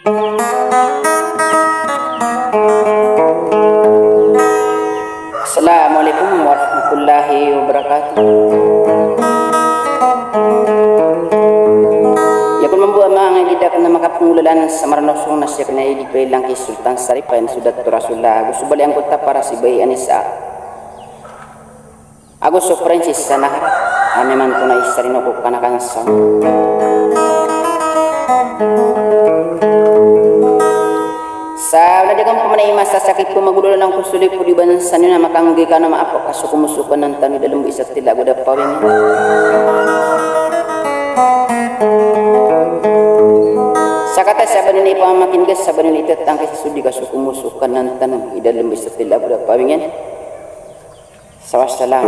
Assalamualaikum warahmatullahi wabarakatuh. Ya pun membuat mangai lidah kena makapungulalan samaranosong nasya kena ili pelang ki Sultan Saripain sudah Rasulullah Agus subali anggota para si bayi Anissa Agus so Prancis sana memang tunai sarino ko kanakan sang sa nadagang pamanay masa sakit ko magulo ng kusuli po di bansa nyo na makanggi ka na maapo kasukumusukan ng tani dalam isa't tilago da pawing sa kata saban ni pamakin gas saban ni tetang kasi sudi kasukumusukan ng tani dalam isa't tilago da pawing sawasalam.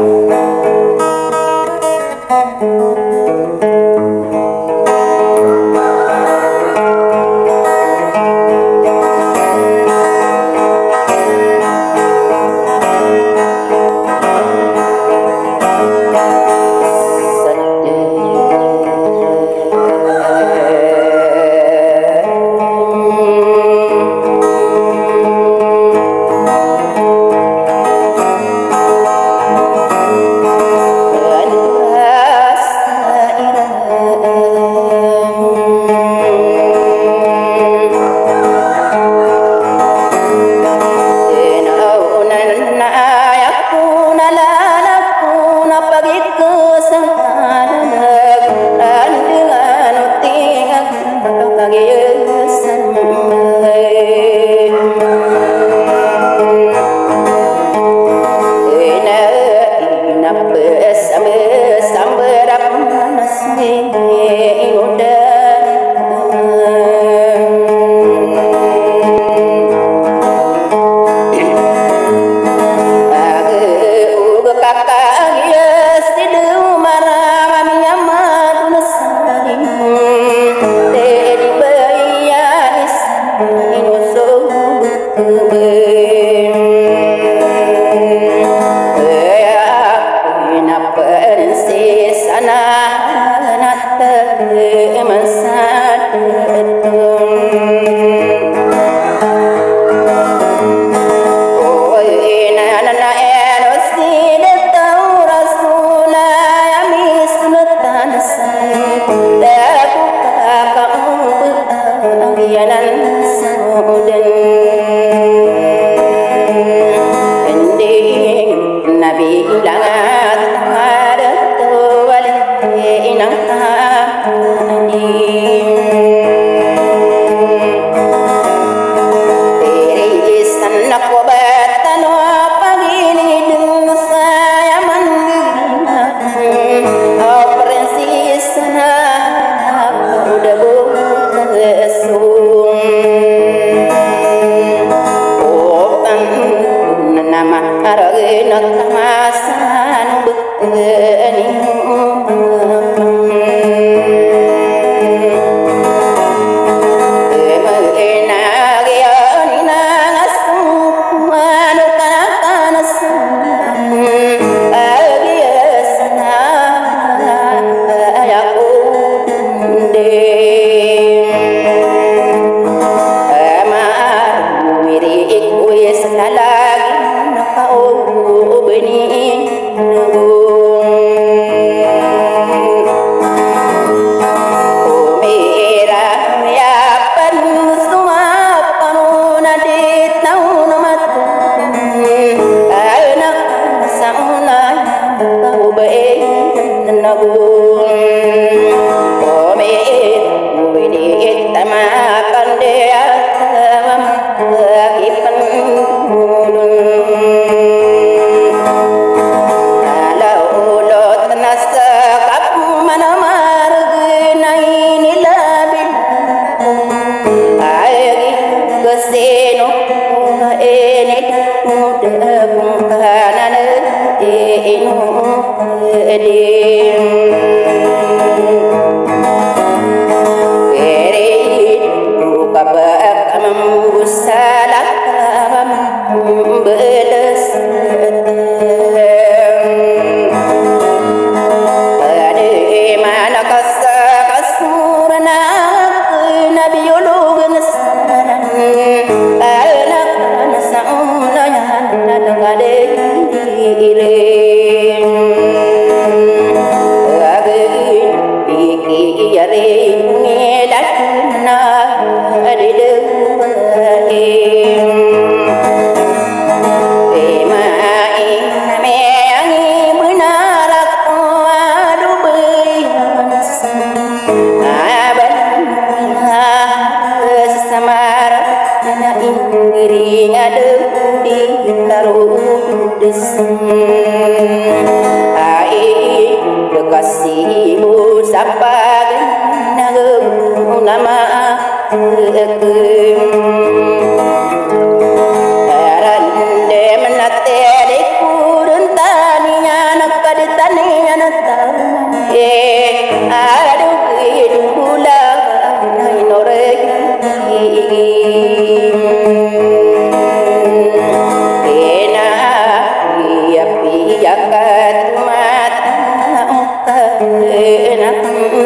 ada di taruh desem ai dekasimu sapa nama arande menate de kurun taninya nak taninya nata aduh kidula nai norek ena ya piya katumat enak no